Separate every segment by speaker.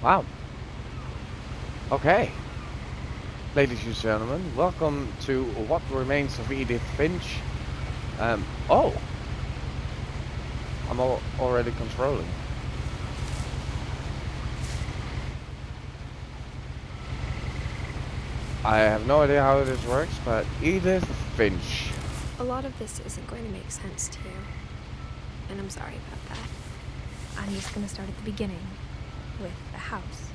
Speaker 1: Wow. Okay. Ladies and gentlemen, welcome to What Remains of Edith Finch. Oh, I'm already controlling. I have no idea how this works, but Edith Finch.
Speaker 2: A lot of this isn't going to make sense to you, and I'm sorry about that. I'm just going to start at the beginning, with the house.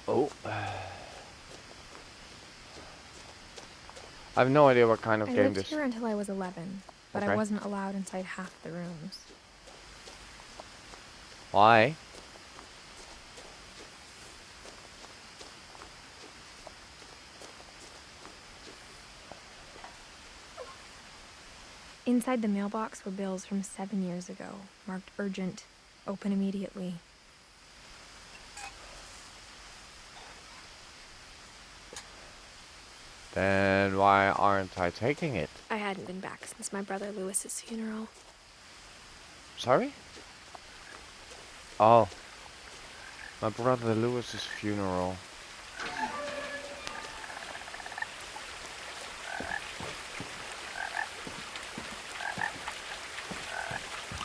Speaker 1: Oh. I have no idea what kind of
Speaker 2: I
Speaker 1: game
Speaker 2: lived
Speaker 1: this...
Speaker 2: here until I was 11, but I
Speaker 1: Okay.
Speaker 2: wasn't allowed inside half the rooms.
Speaker 1: Why?
Speaker 2: Inside the mailbox were bills from 7 years ago, marked urgent, open immediately.
Speaker 1: Then why aren't I taking it?
Speaker 2: I hadn't been back since my brother Lewis's funeral.
Speaker 1: Sorry? Oh. My brother Lewis's funeral.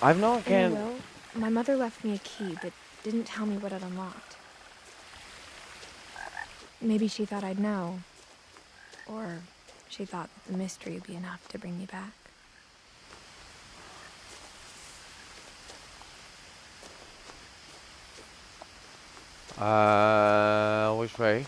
Speaker 1: I've no
Speaker 2: In the
Speaker 1: can.
Speaker 2: will, my mother left me a key, but didn't tell me what it unlocked. Maybe she thought I'd know. Or she thought that the mystery would be enough to bring me back.
Speaker 1: Which way?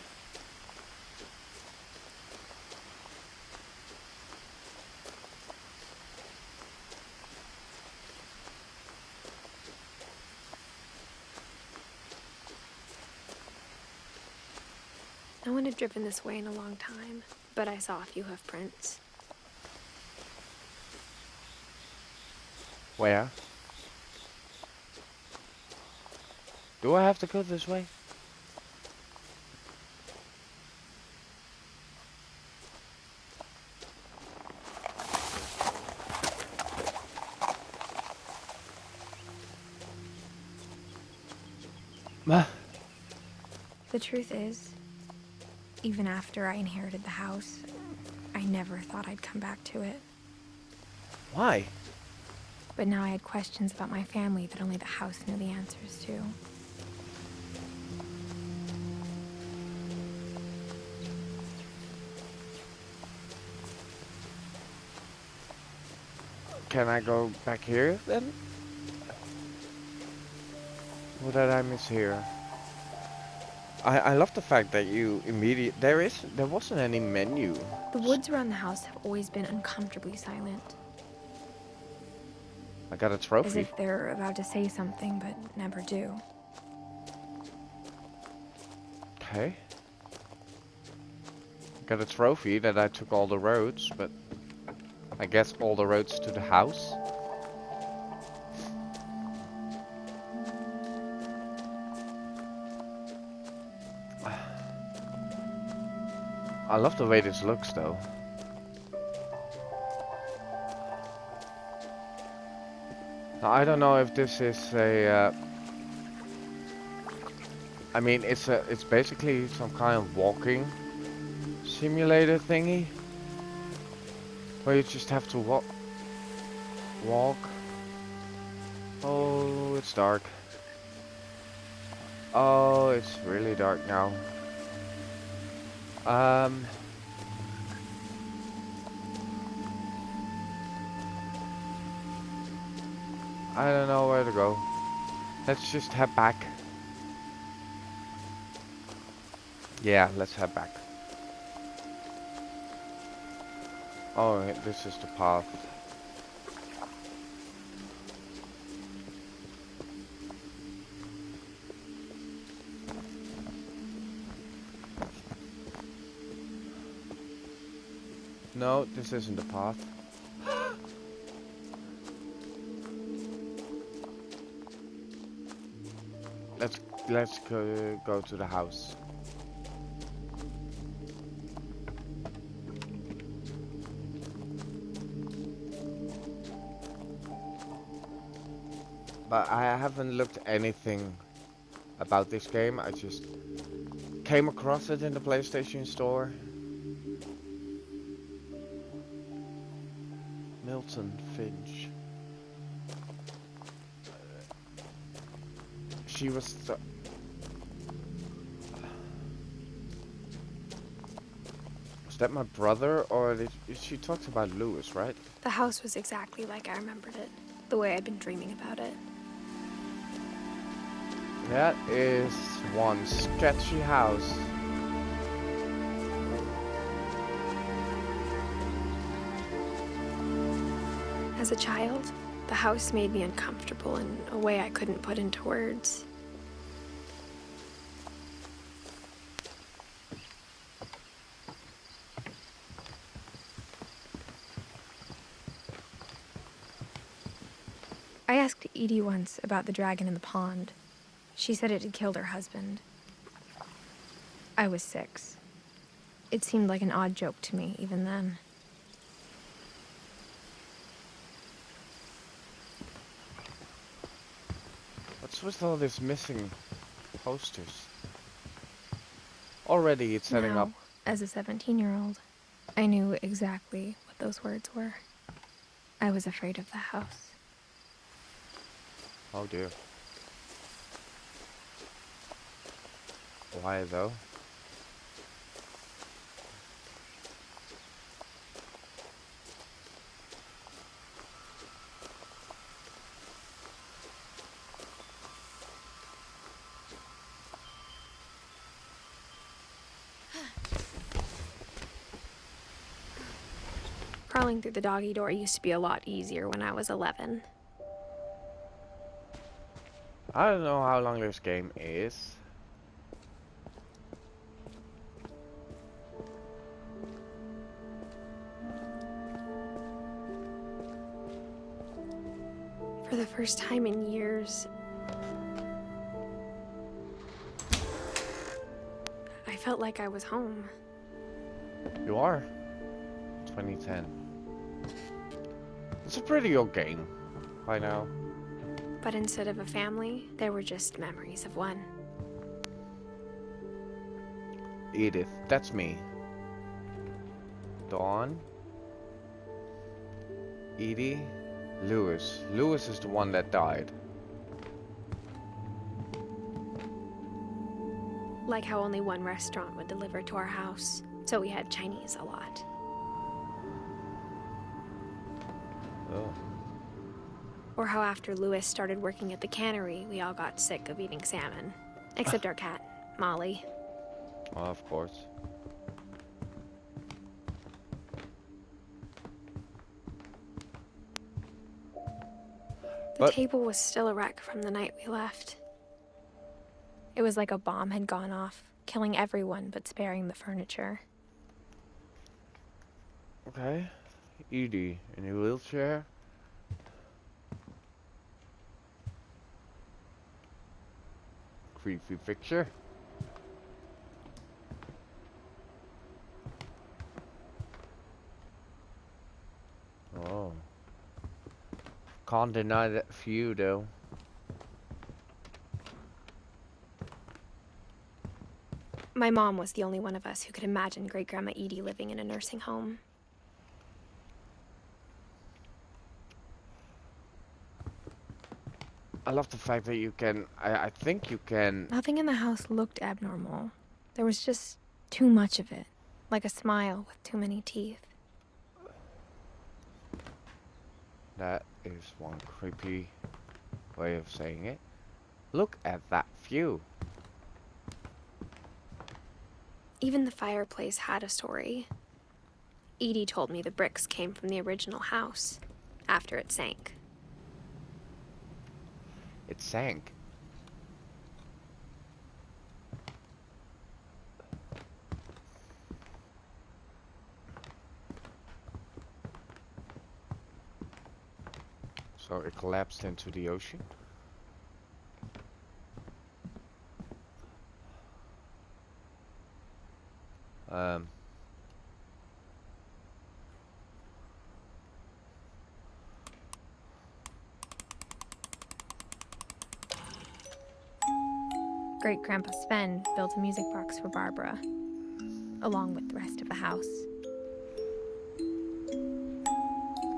Speaker 2: No one had driven this way in a long time, but I saw a few hoof prints.
Speaker 1: Where? Do I have to go this way?
Speaker 2: The truth is, even after I inherited the house, I never thought I'd come back to it.
Speaker 1: Why?
Speaker 2: But now I had questions about my family that only the house knew the answers to.
Speaker 1: Can I go back here then? What did I miss here? I love the fact that you there wasn't any menu.
Speaker 2: The woods around the house have always been uncomfortably silent,
Speaker 1: I got a
Speaker 2: as
Speaker 1: trophy.
Speaker 2: if they're about to say something but never do.
Speaker 1: Okay. Got a trophy that I took all the roads, but I guess all the roads to the house. I love the way this looks though. Now, I don't know if this is a I mean it's basically some kind of walking simulator thingy where you just have to walk. Oh, it's dark. Oh, it's really dark now. I don't know where to go. Let's just head back. Yeah, let's head back. Oh, this is the path. No, this isn't the path. Let's go to the house. but I haven't looked anything about this game. I just came across it in the PlayStation Store. Milton Finch. She was. Was that my brother, or did she talked about Lewis, right?
Speaker 2: The house was exactly like I remembered it, the way I'd been dreaming about it.
Speaker 1: That is one sketchy house.
Speaker 2: As a child, the house made me uncomfortable in a way I couldn't put into words. I asked Edie once about the dragon in the pond. She said it had killed her husband. I was 6. It seemed like an odd joke to me even then.
Speaker 1: What's with all this missing posters? Already it's setting up.
Speaker 2: Now, as a 17-year-old, I knew exactly what those words were. I was afraid of the house.
Speaker 1: Oh dear. Why though?
Speaker 2: Crawling through the doggy door used to be a lot easier when I was 11.
Speaker 1: I don't know how long this game is.
Speaker 2: For the first time in years, I felt like I was home.
Speaker 1: You are? 2010. It's a pretty old game by now.
Speaker 2: But instead of a family, there were just memories of one.
Speaker 1: Edith, that's me. Dawn. Edie. Lewis. Lewis is the one that died.
Speaker 2: Like how only one restaurant would deliver to our house, so we had Chinese a lot.
Speaker 1: Oh.
Speaker 2: Or how after Lewis started working at the cannery, we all got sick of eating salmon. Except our cat, Molly.
Speaker 1: Well, of course.
Speaker 2: The table was still a wreck from the night we left. It was like a bomb had gone off, killing everyone but sparing the furniture.
Speaker 1: Okay. Edie in a wheelchair. Creepy picture. Oh. Can't deny that view though.
Speaker 2: My mom was the only one of us who could imagine Great-Grandma Edie living in a nursing home.
Speaker 1: I love the fact that you can, I think you can.
Speaker 2: Nothing in the house looked abnormal. There was just too much of it, like a smile with too many teeth.
Speaker 1: That is one creepy way of saying it. Look at that view.
Speaker 2: Even the fireplace had a story. Edie told me the bricks came from the original house, after it sank.
Speaker 1: It sank. So it collapsed into the ocean. Um.
Speaker 2: great-grandpa Sven built a music box for Barbara, along with the rest of the house.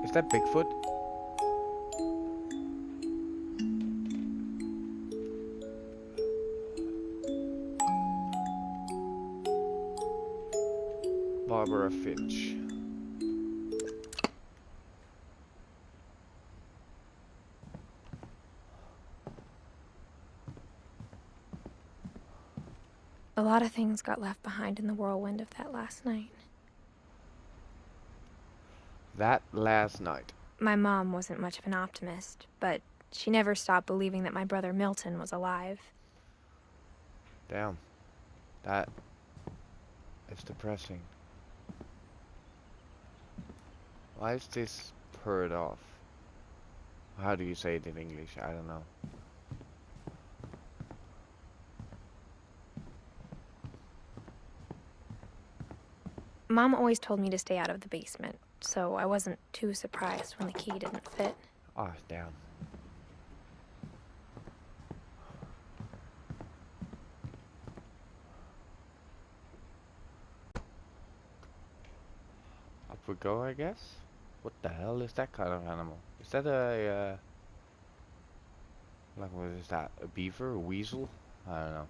Speaker 1: Is that Bigfoot? Barbara Finch.
Speaker 2: A lot of things got left behind in the whirlwind of that last night.
Speaker 1: That last night.
Speaker 2: My mom wasn't much of an optimist, but she never stopped believing that my brother Milton was alive.
Speaker 1: Damn. That is depressing. Why is this purred off? How do you say it in English? I don't know.
Speaker 2: Mom always told me to stay out of the basement, so I wasn't too surprised when the key didn't fit.
Speaker 1: Ah, damn. Up we go, I guess? What the hell is that kind of animal? Is that a, like, what is that? A beaver? A weasel? I don't know.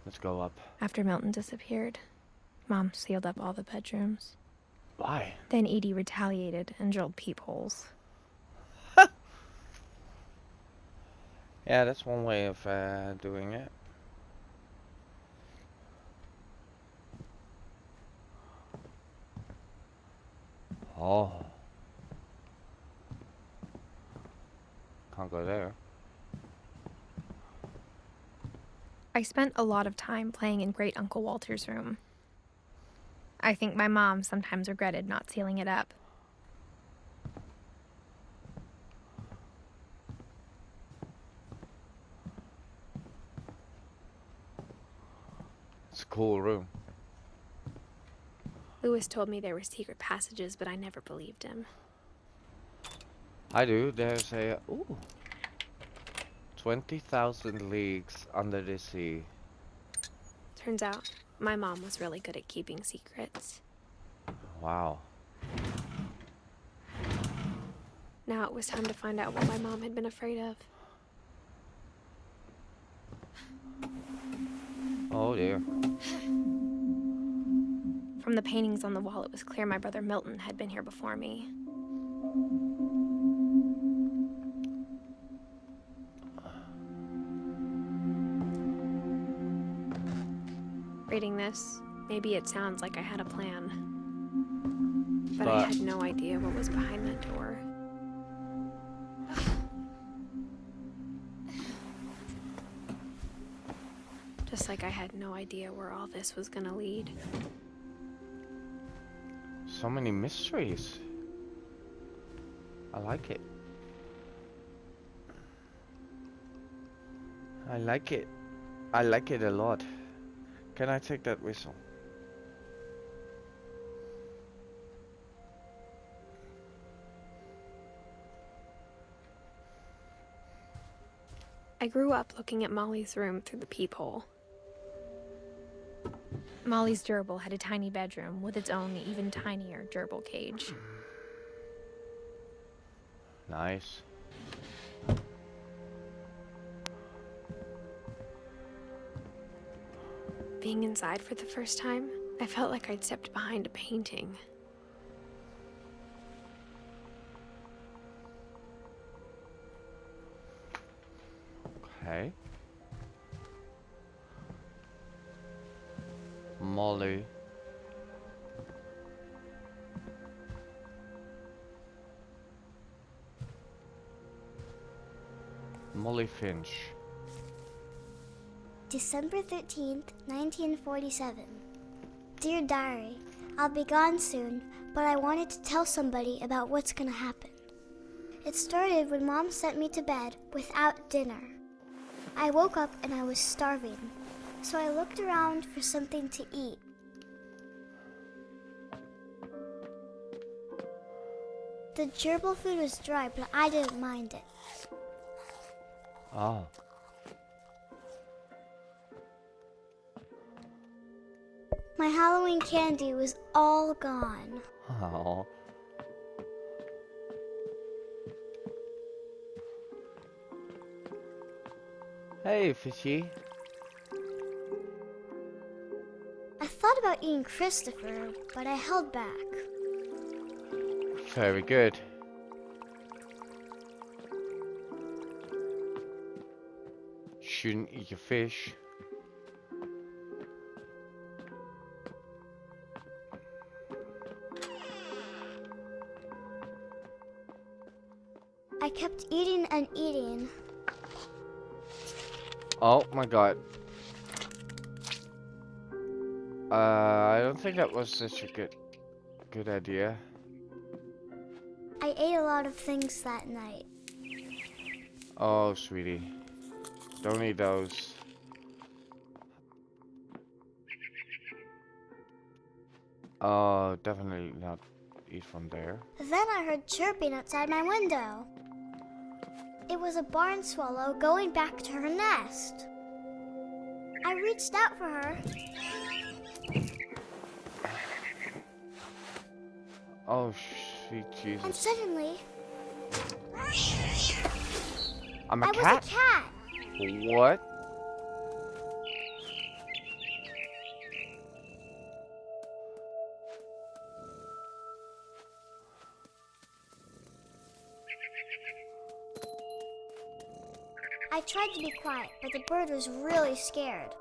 Speaker 1: Let's go up.
Speaker 2: After Milton disappeared, Mom sealed up all the bedrooms.
Speaker 1: Why?
Speaker 2: Then Edie retaliated and drilled peepholes.
Speaker 1: Yeah, that's one way of doing it. Oh. Can't go there.
Speaker 2: I spent a lot of time playing in Great Uncle Walter's room. I think my mom sometimes regretted not sealing it up.
Speaker 1: It's a cool room.
Speaker 2: Lewis told me there were secret passages, but I never believed him.
Speaker 1: I do. There's a... Ooh. 20,000 leagues under the sea.
Speaker 2: Turns out, my mom was really good at keeping secrets.
Speaker 1: Wow.
Speaker 2: Now it was time to find out what my mom had been afraid of.
Speaker 1: Oh dear.
Speaker 2: From the paintings on the wall, it was clear my brother Milton had been here before me. Reading this, maybe it sounds like I had a plan. But I had no idea what was behind that door. Just like I had no idea where all this was gonna lead.
Speaker 1: So many mysteries. I like it. I like it. I like it a lot. Can I take that whistle?
Speaker 2: I grew up looking at Molly's room through the peephole. Molly's gerbil had a tiny bedroom with its own even tinier gerbil cage.
Speaker 1: Nice.
Speaker 2: Being inside for the first time, I felt like I'd stepped behind a painting.
Speaker 1: Okay. Molly. Molly Finch.
Speaker 3: December 13th, 1947. Dear Diary, I'll be gone soon, but I wanted to tell somebody about what's gonna happen. It started when Mom sent me to bed without dinner. I woke up and I was starving, so I looked around for something to eat. The gerbil food was dry, but I didn't mind it.
Speaker 1: Oh.
Speaker 3: My Halloween candy was all gone.
Speaker 1: Oh. Hey, Fishy.
Speaker 3: I thought about eating Christopher, but I held back.
Speaker 1: Very good. Shouldn't eat your fish.
Speaker 3: I kept eating and eating.
Speaker 1: Oh my god. I don't think that was such a good idea.
Speaker 3: I ate a lot of things that night.
Speaker 1: Oh, sweetie. Don't eat those. Oh, definitely not eat from there.
Speaker 3: Then I heard chirping outside my window. It was a barn swallow going back to her nest. I reached out for her.
Speaker 1: Oh, sweet
Speaker 3: And
Speaker 1: Jesus.
Speaker 3: suddenly,
Speaker 1: I'm
Speaker 3: I
Speaker 1: a
Speaker 3: was
Speaker 1: cat?
Speaker 3: a cat.
Speaker 1: What?
Speaker 3: I tried to be quiet, but the bird was really scared.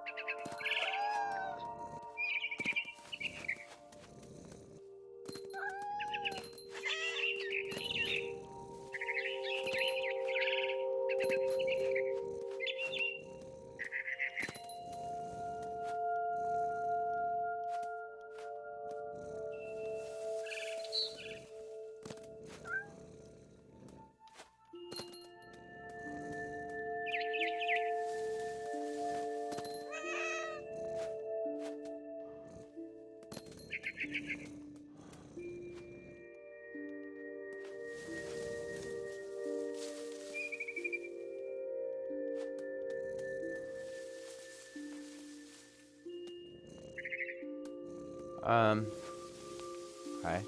Speaker 1: Hi.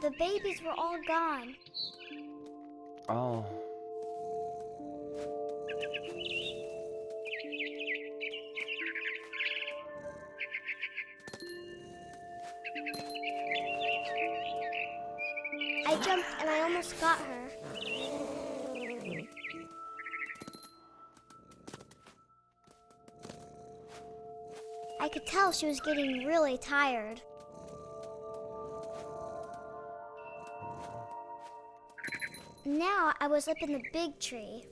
Speaker 3: The babies were all gone.
Speaker 1: Oh.
Speaker 3: I jumped and I almost got her. I could tell she was getting really tired. Now I was up in the big tree.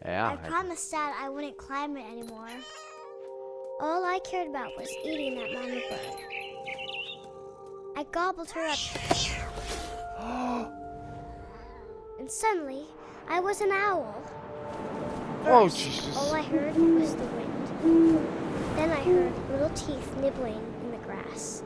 Speaker 1: Yeah.
Speaker 3: I promised Dad I wouldn't climb it anymore. All I cared about was eating that mama bird. I gobbled her up. And suddenly, I was an owl.
Speaker 1: Oh,
Speaker 3: First,
Speaker 1: Jesus.
Speaker 3: all I heard was the wind. Then I heard little teeth nibbling in the grass.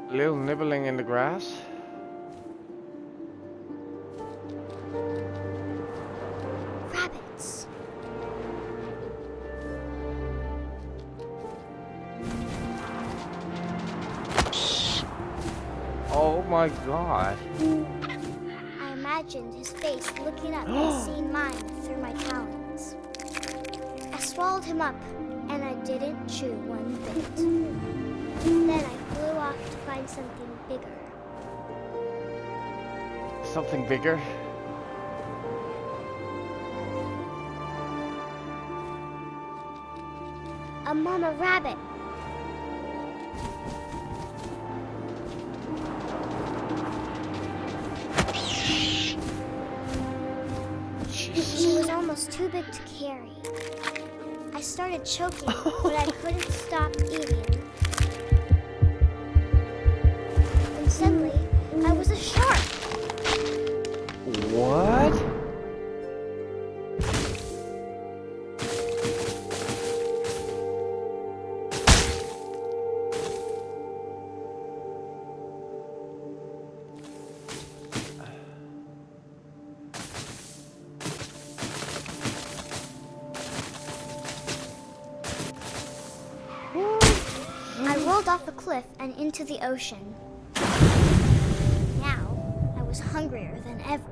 Speaker 1: Little nibbling in the grass.
Speaker 3: Rabbits.
Speaker 1: Oh my god.
Speaker 3: I imagined his face looking up and seeing mine through my talons. I swallowed him up, and I didn't chew one bit. Then I flew off to find something bigger.
Speaker 1: Something bigger.
Speaker 3: A mama rabbit. She was almost too big to carry. I started choking, but I couldn't stop eating. And suddenly, I was a shark.
Speaker 1: What?
Speaker 3: tumbled off a cliff and into the ocean. Now, I was hungrier than ever.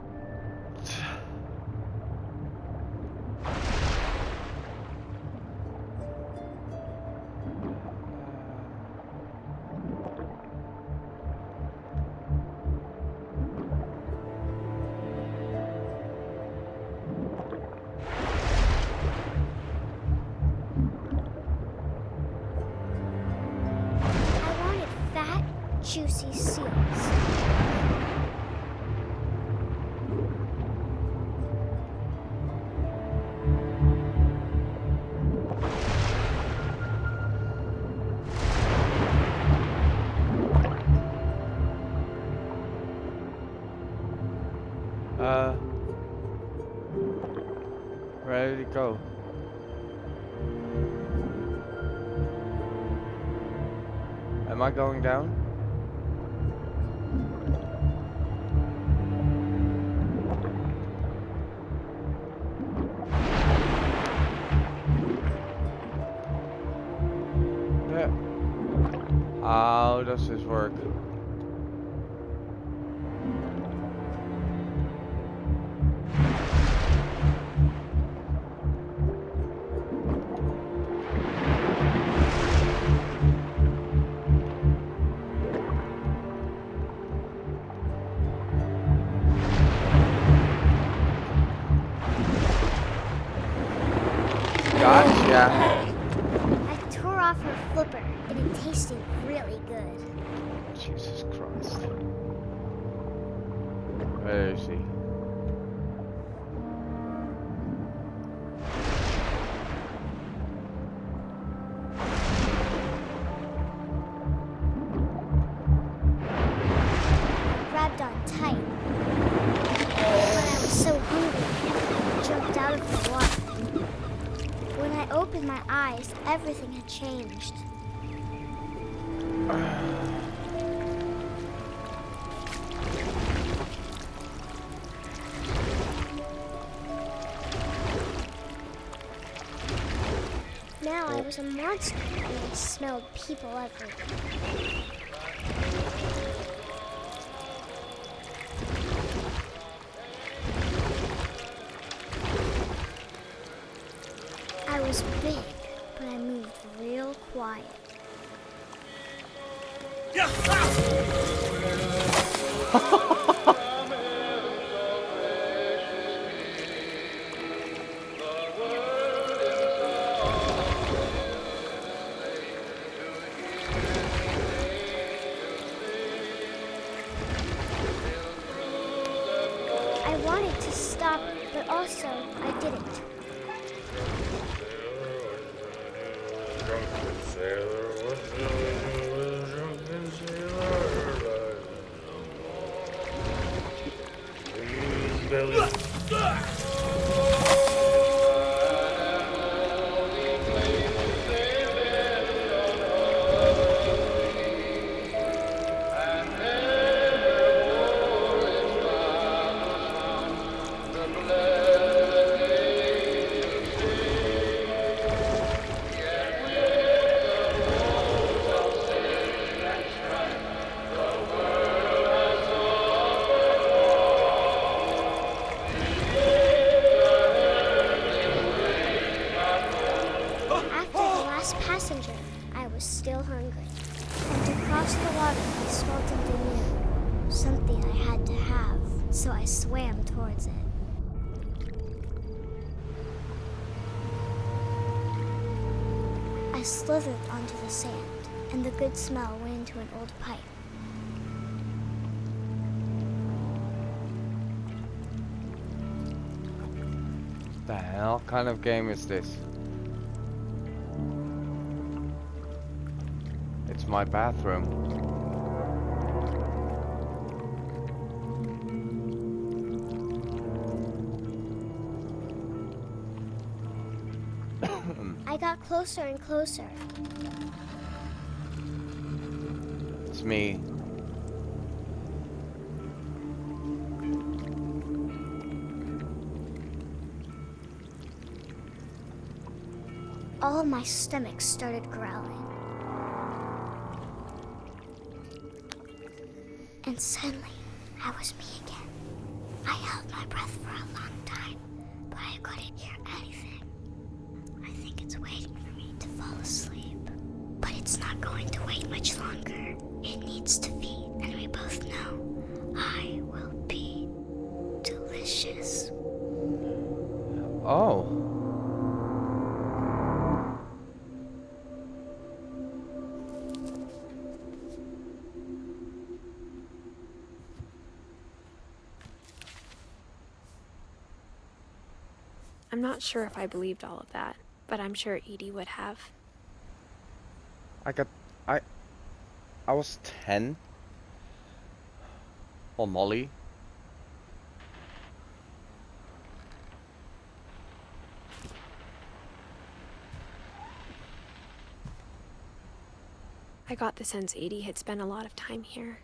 Speaker 3: Juicy seals.
Speaker 1: Where did it go? Am I going down? How does this work? Gotcha.
Speaker 3: I tore off her flipper, and it tasted really good.
Speaker 1: Jesus Christ. Where is he?
Speaker 3: I grabbed on tight, but I was so hungry, I jumped out of the water. When I opened my eyes, everything had changed. Now I was a monster, and I smelled people everywhere. I was big, but I moved real quiet. I wanted to stop, but also I didn't. Passenger, I was still hungry. And to cross the water, I smelled something new. Something I had to have, so I swam towards it. I slithered onto the sand, and the good smell went into an old pipe.
Speaker 1: The hell kind of game is this? It's my bathroom.
Speaker 3: I got closer and closer.
Speaker 1: It's me.
Speaker 3: All of my stomach started growling. And suddenly, I was me again. I held my breath for a long time, but I couldn't hear anything. I think it's waiting for me to fall asleep. But it's not going to wait much longer. It needs to feed, and we both know I will be delicious.
Speaker 1: Oh.
Speaker 2: I'm not sure if I believed all of that, but I'm sure Edie would have.
Speaker 1: I got... I... I was 10. Or Molly.
Speaker 2: I got the sense Edie had spent a lot of time here.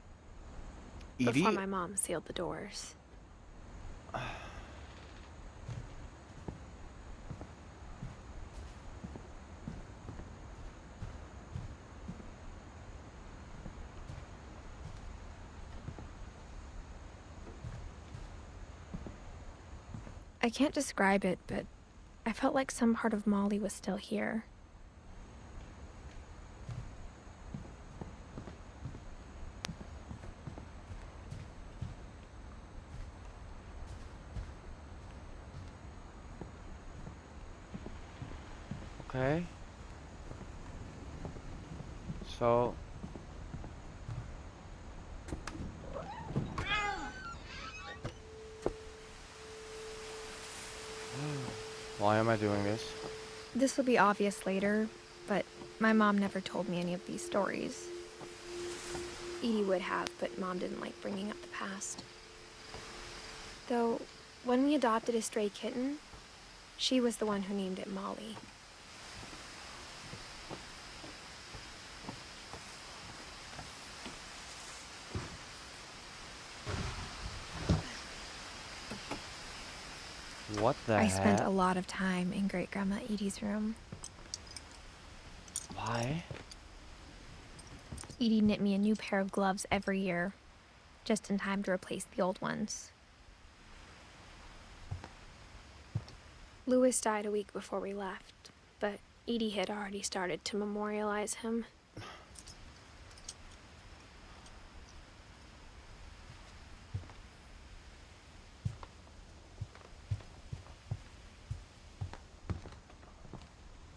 Speaker 1: Edie?
Speaker 2: Before my mom sealed the doors. I can't describe it, but I felt like some part of Molly was still here.
Speaker 1: Okay. So... Why am I doing this?
Speaker 2: This will be obvious later, but my mom never told me any of these stories. Edie would have, but Mom didn't like bringing up the past. Though, when we adopted a stray kitten, she was the one who named it Molly.
Speaker 1: What the
Speaker 2: I
Speaker 1: heck?
Speaker 2: spent a lot of time in Great-Grandma Edie's room.
Speaker 1: Why?
Speaker 2: Edie knit me a new pair of gloves every year, just in time to replace the old ones. Louis died a week before we left, but Edie had already started to memorialize him.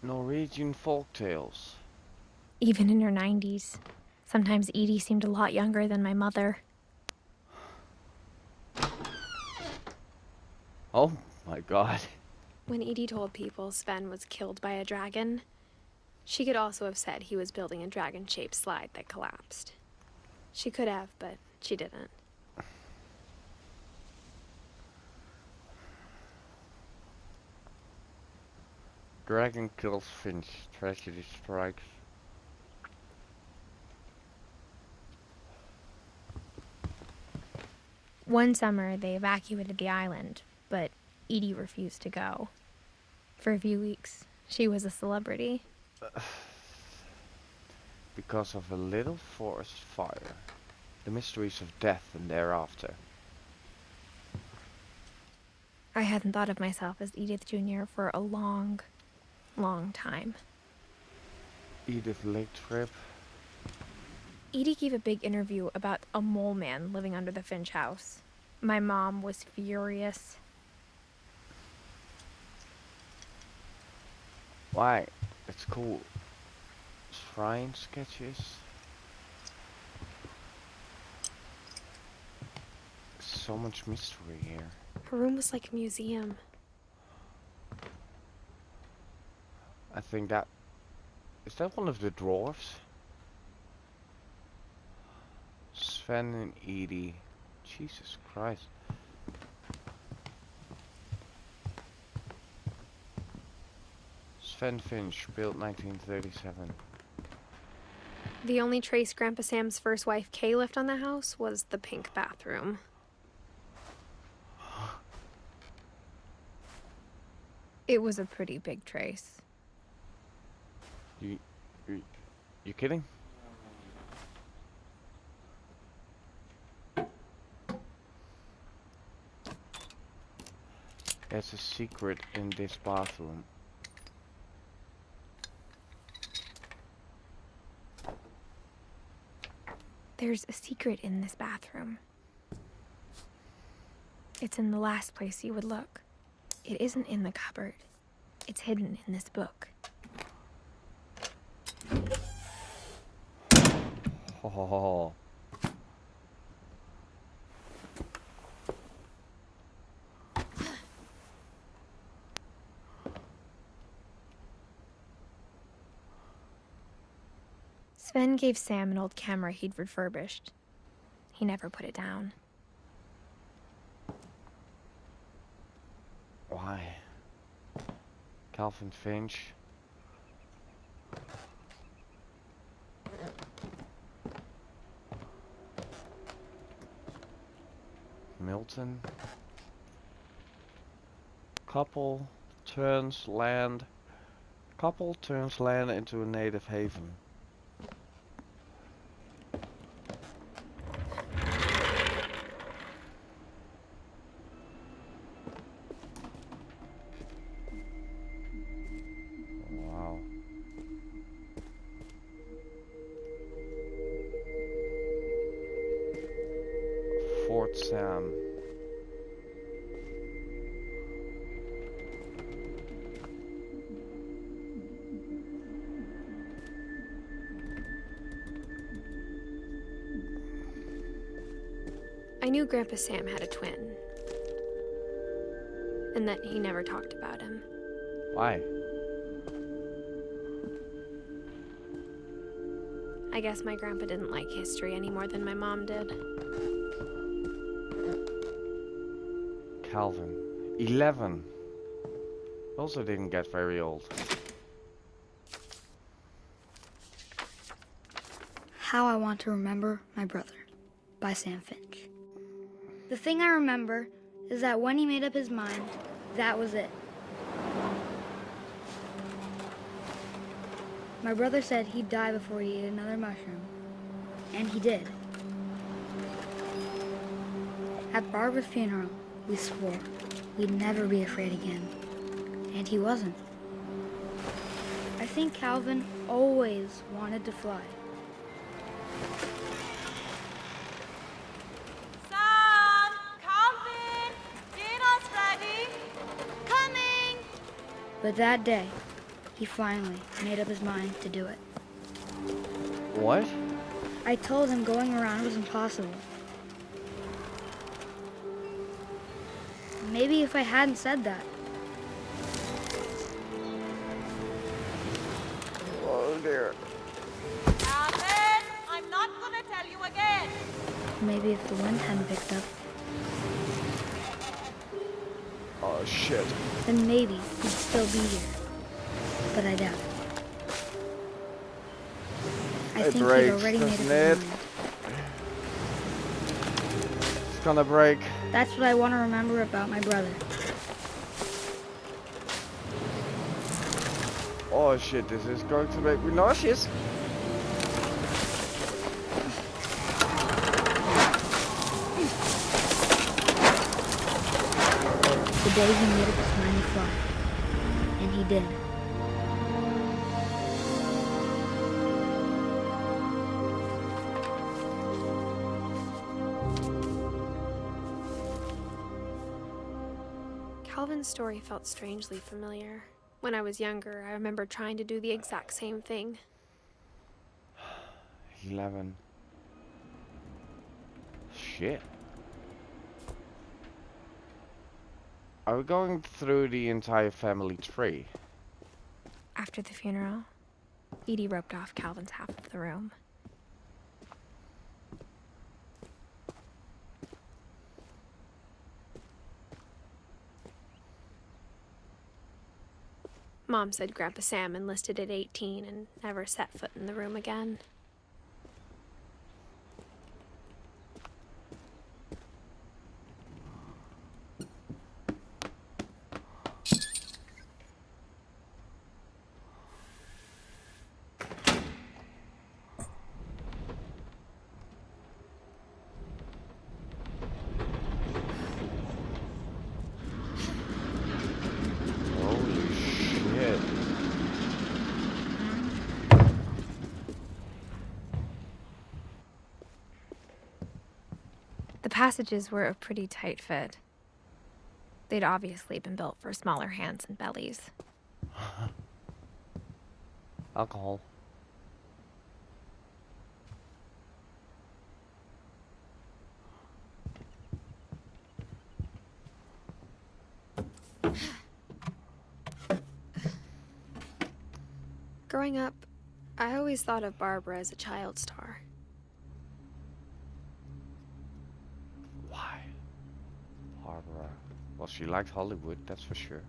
Speaker 1: Norwegian folktales.
Speaker 2: Even in her 90s. Sometimes Edie seemed a lot younger than my mother.
Speaker 1: Oh my god.
Speaker 2: When Edie told people Sven was killed by a dragon, she could also have said he was building a dragon-shaped slide that collapsed. She could have, but she didn't.
Speaker 1: Dragon kills Finch. Tragedy strikes.
Speaker 2: One summer, they evacuated the island, but Edie refused to go. For a few weeks, she was a celebrity.
Speaker 1: Because of a little forest fire. The mysteries of death and thereafter.
Speaker 2: I hadn't thought of myself as Edith Jr. for a long, long time.
Speaker 1: Edith Lake Trip.
Speaker 2: Edie gave a big interview about a mole man living under the Finch house. My mom was furious.
Speaker 1: Why? It's cool. Shrine sketches. So much mystery here.
Speaker 2: Her room was like a museum.
Speaker 1: I think that... Is that one of the dwarves? Sven and Edie. Jesus Christ. Sven Finch, built 1937.
Speaker 2: The only trace Grandpa Sam's first wife Kay left on the house was the pink bathroom. It was a pretty big trace.
Speaker 1: You kidding? There's a secret in this bathroom.
Speaker 2: There's a secret in this bathroom. It's in the last place you would look. It isn't in the cupboard. It's hidden in this book.
Speaker 1: Oh.
Speaker 2: Sven gave Sam an old camera he'd refurbished. He never put it down.
Speaker 1: Why? Calvin Finch. Milton. Couple turns land into a native haven. Wow. Fort Sam.
Speaker 2: I knew Grandpa Sam had a twin, and that he never talked about him.
Speaker 1: Why?
Speaker 2: I guess my grandpa didn't like history any more than my mom did.
Speaker 1: Calvin. 11. Also didn't get very old.
Speaker 4: How I Want to Remember My Brother by Sam Finch. The thing I remember is that when he made up his mind, that was it. My brother said he'd die before he ate another mushroom, and he did. At Barbara's funeral, we swore we'd never be afraid again, and he wasn't. I think Calvin always wanted to fly.
Speaker 5: Sam! Calvin! Dinner's ready! Coming!
Speaker 4: But that day, he finally made up his mind to do it.
Speaker 1: What?
Speaker 4: I told him going around was impossible. Maybe if I hadn't said that.
Speaker 1: Oh dear.
Speaker 5: Calvin! I'm not gonna tell you again!
Speaker 4: Maybe if the wind hadn't picked up,
Speaker 1: Oh shit.
Speaker 4: then maybe he'd still be here. But I doubt it. I
Speaker 1: It
Speaker 4: think he'd
Speaker 1: breaks,
Speaker 4: already made up
Speaker 1: doesn't
Speaker 4: his
Speaker 1: it?
Speaker 4: mind.
Speaker 1: It's gonna break.
Speaker 4: That's what I want to remember about my brother.
Speaker 1: Oh shit, this is going to make me nauseous.
Speaker 4: The day he made up his mind to fly. And he did.
Speaker 2: Calvin's story felt strangely familiar. When I was younger, I remember trying to do the exact same thing.
Speaker 1: 11. Shit. Are we going through the entire family tree?
Speaker 2: After the funeral, Edie roped off Calvin's half of the room. Mom said Grandpa Sam enlisted at 18 and never set foot in the room again. passages were a pretty tight fit. They'd obviously been built for smaller hands and bellies.
Speaker 1: Alcohol.
Speaker 2: Growing up, I always thought of Barbara as a child star.
Speaker 1: Why? Barbara. Well, she liked Hollywood, that's for sure.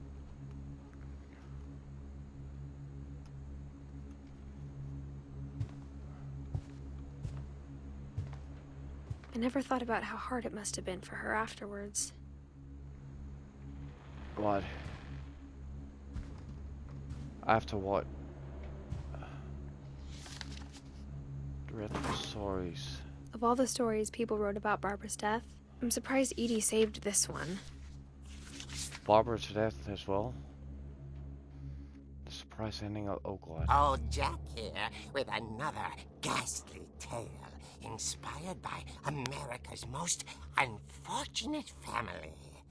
Speaker 2: I never thought about how hard it must have been for her afterwards.
Speaker 1: What? After what? Dreadful stories.
Speaker 2: Of all the stories people wrote about Barbara's death, I'm surprised Edie saved this one.
Speaker 1: Barbara to death as well. The surprise ending of oh god.
Speaker 6: Oh, Jack here with another ghastly tale inspired by America's most unfortunate family.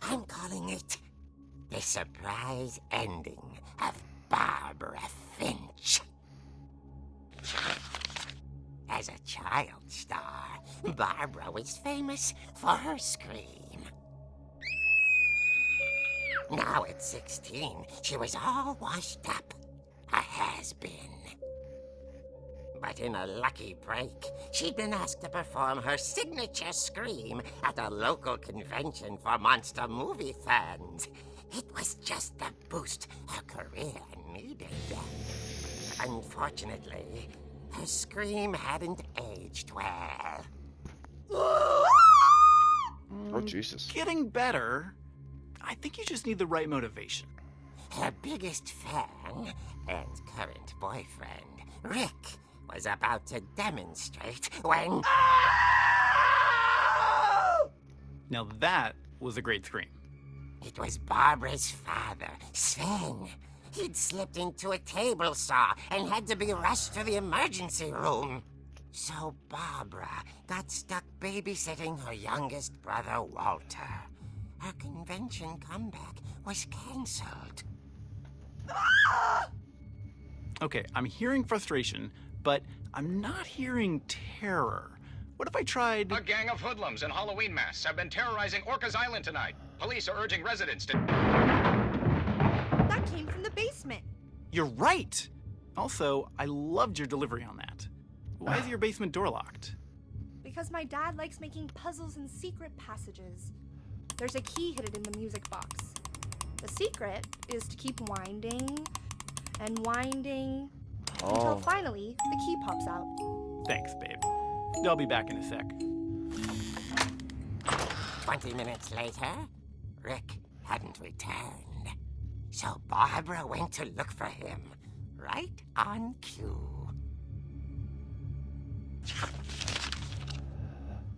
Speaker 6: I'm calling it The Surprise Ending of Barbara Finch. As a child star, Barbara was famous for her scream. Now at 16, she was all washed up, a has-been. But in a lucky break, she'd been asked to perform her signature scream at a local convention for monster movie fans. It was just the boost her career needed. Unfortunately, her scream hadn't aged well.
Speaker 1: Oh Jesus.
Speaker 7: Getting better. I think you just need the right motivation.
Speaker 6: Her biggest fan and current boyfriend, Rick, was about to demonstrate when...
Speaker 7: Now that was a great scream.
Speaker 6: It was Barbara's father, Sven. He'd slipped into a table saw and had to be rushed to the emergency room. So Barbara got stuck babysitting her youngest brother, Walter. Her convention comeback was cancelled.
Speaker 7: Okay, I'm hearing frustration, but I'm not hearing terror. What if I tried...
Speaker 8: A gang of hoodlums in Halloween masks have been terrorizing Orcas Island tonight. Police are urging residents to...
Speaker 5: That came from the basement.
Speaker 7: You're right! Also, I loved your delivery on that. Why is your basement door locked?
Speaker 5: Because my dad likes making puzzles and secret passages. There's a key hidden in the music box. The secret is to keep winding and winding until finally the key pops out.
Speaker 7: Thanks, babe. I'll be back in a sec.
Speaker 6: 20 minutes later, Rick hadn't returned. So Barbara went to look for him, right on cue.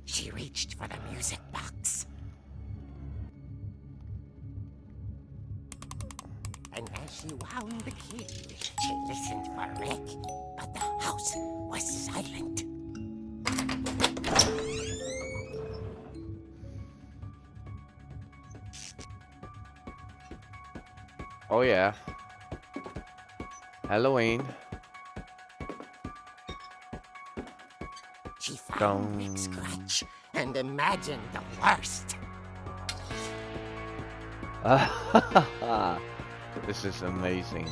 Speaker 6: She reached for the music box. And as she wound the key, she listened for Rick, but the house was silent.
Speaker 1: Oh yeah. Halloween.
Speaker 6: She found Rick's crutch and imagined the worst.
Speaker 1: This is amazing.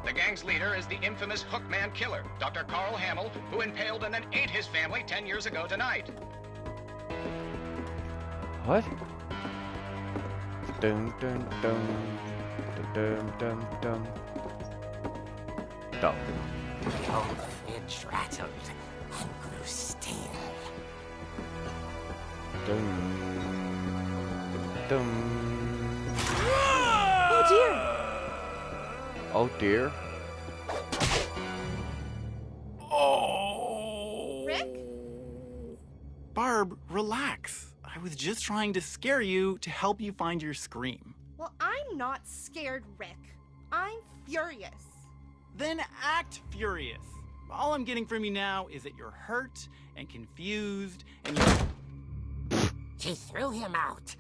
Speaker 8: The gang's leader is the infamous Hookman killer, Dr. Carl Hamill, who impaled and then ate his family 10 years ago tonight.
Speaker 1: What? Dun dun dun dun dun dun dun.
Speaker 6: The old fridge rattled and grew still.
Speaker 1: Dun dun.
Speaker 5: Oh dear!
Speaker 1: Oh dear.
Speaker 7: Oh!
Speaker 5: Rick?
Speaker 7: Barb, relax. I was just trying to scare you to help you find your scream.
Speaker 5: Well, I'm not scared, Rick. I'm furious.
Speaker 7: Then act furious. All I'm getting from you now is that you're hurt and confused and you're...
Speaker 6: She threw him out,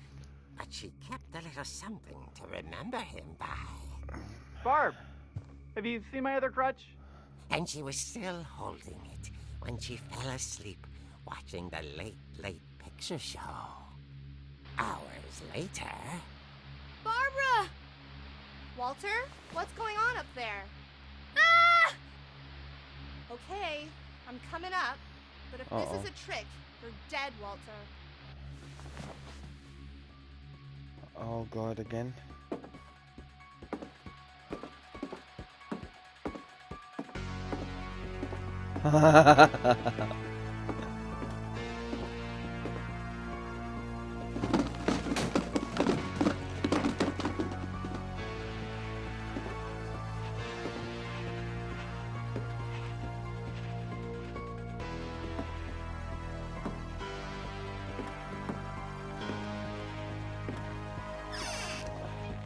Speaker 6: but she kept a little something to remember him by.
Speaker 7: Barb, have you seen my other crutch?
Speaker 6: And she was still holding it when she fell asleep watching the late picture show. Hours later...
Speaker 5: Barbara! Walter, what's going on up there? Ah! Okay, I'm coming up, but if this is a trick, you're dead, Walter.
Speaker 1: Oh god, again.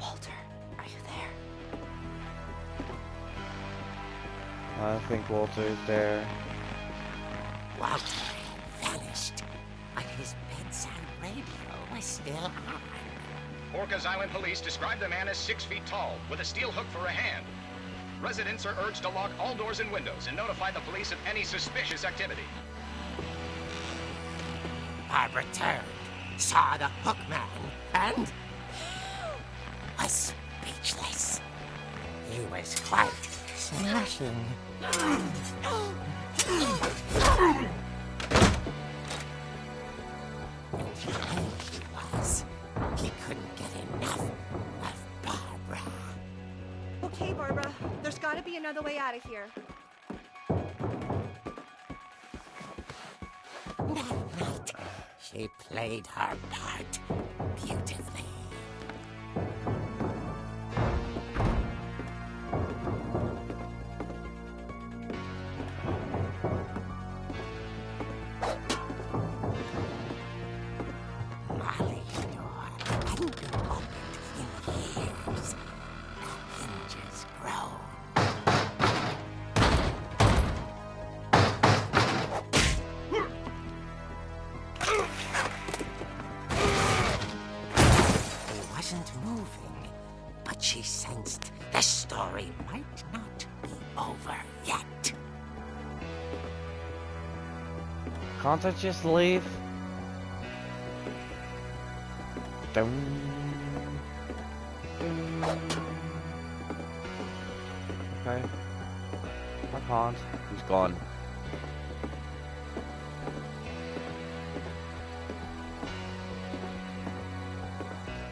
Speaker 6: Walter, are you there?
Speaker 1: I think Walter is there.
Speaker 6: Walter had vanished, but his bedside radio was still on.
Speaker 8: Orcas Island police describe the man as 6 feet tall, with a steel hook for a hand. Residents are urged to lock all doors and windows and notify the police of any suspicious activity.
Speaker 6: Barbara turned, saw the hook man, and was speechless. He was quite smashing. And he was. He couldn't get enough of Barbara.
Speaker 5: Okay, Barbara, there's gotta be another way out of here.
Speaker 6: That night, she played her part beautifully. Molly's door hadn't been opened in years. The hinges groaned. He wasn't moving, but she sensed the story might not be over yet.
Speaker 1: Can't I just leave? Dum, dum. Okay. I can't. He's gone.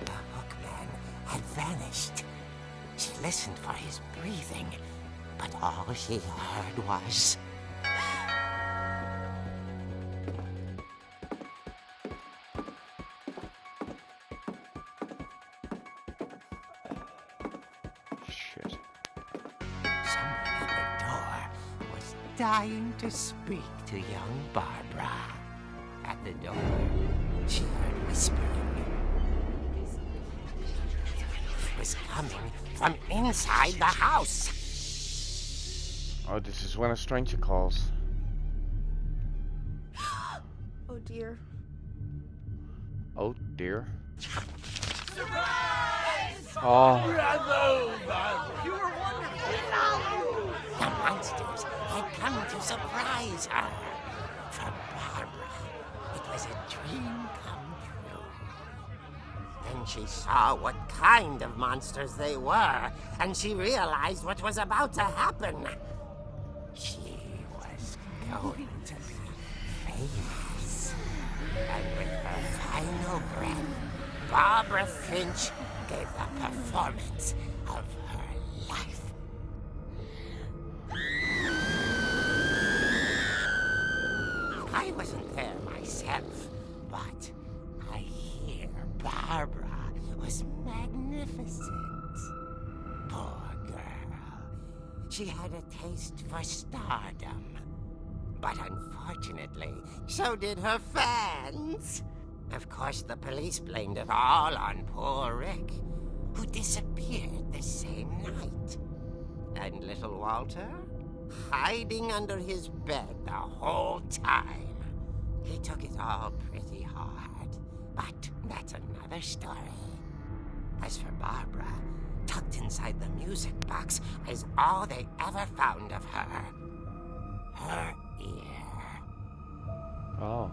Speaker 6: The hookman had vanished. She listened for his breathing, but all she heard was...
Speaker 1: Shit.
Speaker 6: Someone at the door was dying to speak to young Barbara. At the door, she heard whispering. It was coming from inside the house.
Speaker 1: Oh, this is when a stranger calls.
Speaker 5: Oh dear.
Speaker 1: Oh dear. Oh.
Speaker 5: You were wonderful.
Speaker 6: The monsters had come to surprise her. For Barbara, it was a dream come true. Then she saw what kind of monsters they were, and she realized what was about to happen. She was going to be famous. And with her final breath, Barbara Finch gave the performance of her life. I wasn't there myself, but I hear Barbara was magnificent. Poor girl. She had a taste for stardom. But unfortunately, so did her fans. Of course, the police blamed it all on poor Rick, who disappeared the same night. And little Walter? Hiding under his bed the whole time. He took it all pretty hard, but that's another story. As for Barbara, tucked inside the music box is all they ever found of her. Her ear.
Speaker 1: Oh.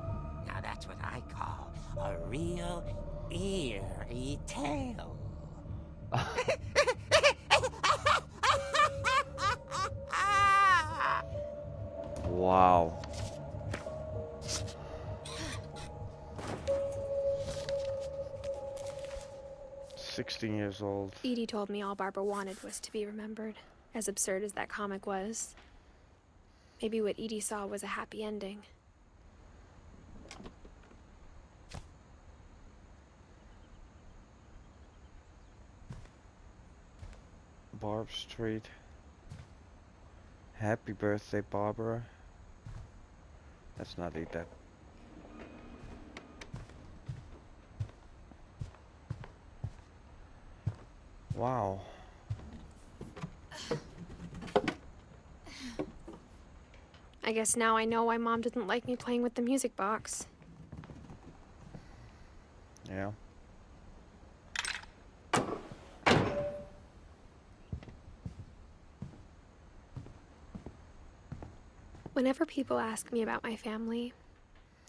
Speaker 6: Now that's what I call a real eerie tale.
Speaker 1: Wow. "16 years old."
Speaker 2: Edie told me all Barbara wanted was to be remembered, as absurd as that comic was. Maybe what Edie saw was a happy ending.
Speaker 1: Barb Street. "Happy birthday, Barbara." Let's not eat that. Wow.
Speaker 2: I guess now I know why Mom didn't like me playing with the music box.
Speaker 1: Yeah.
Speaker 2: Whenever people ask me about my family,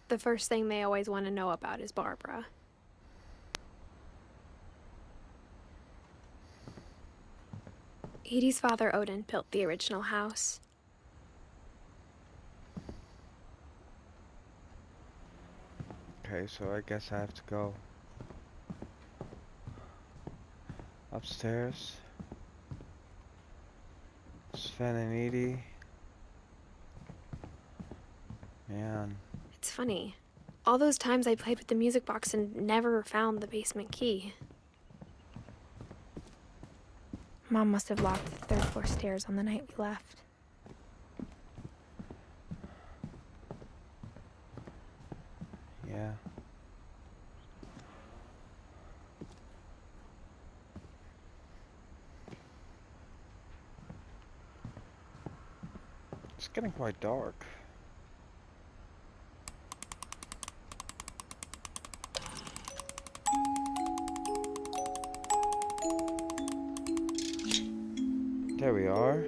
Speaker 2: the first thing they always want to know about is Barbara. Edie's father, Odin, built the original house.
Speaker 1: Okay, so I guess I have to go upstairs. Sven and Edie. Man.
Speaker 2: It's funny. All those times I played with the music box and never found the basement key. Mom must have locked the third floor stairs on the night we left.
Speaker 1: Yeah. It's getting quite dark. There we are.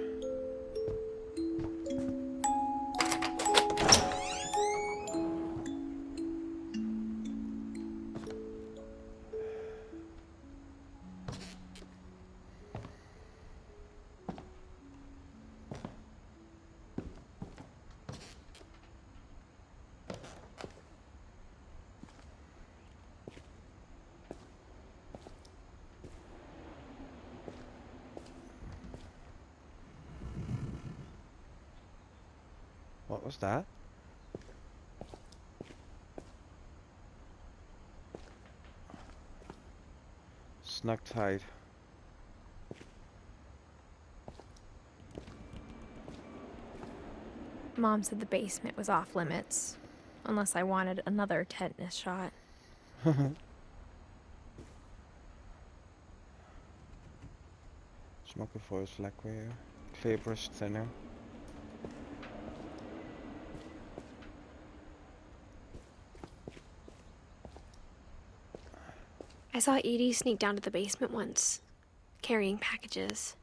Speaker 1: What was that? Snug tight.
Speaker 2: Mom said the basement was off limits, unless I wanted another tetanus shot.
Speaker 1: Smoker for his lacquer. Clear brush thinner.
Speaker 2: I saw Edie sneak down to the basement once, carrying packages.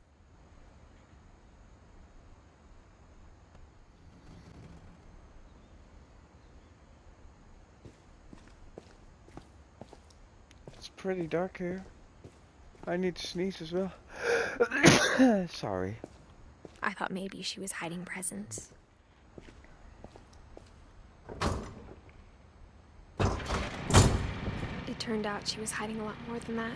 Speaker 1: It's pretty dark here. I need to sneeze as well. Sorry.
Speaker 2: I thought maybe she was hiding presents. It turned out she was hiding a lot more than that.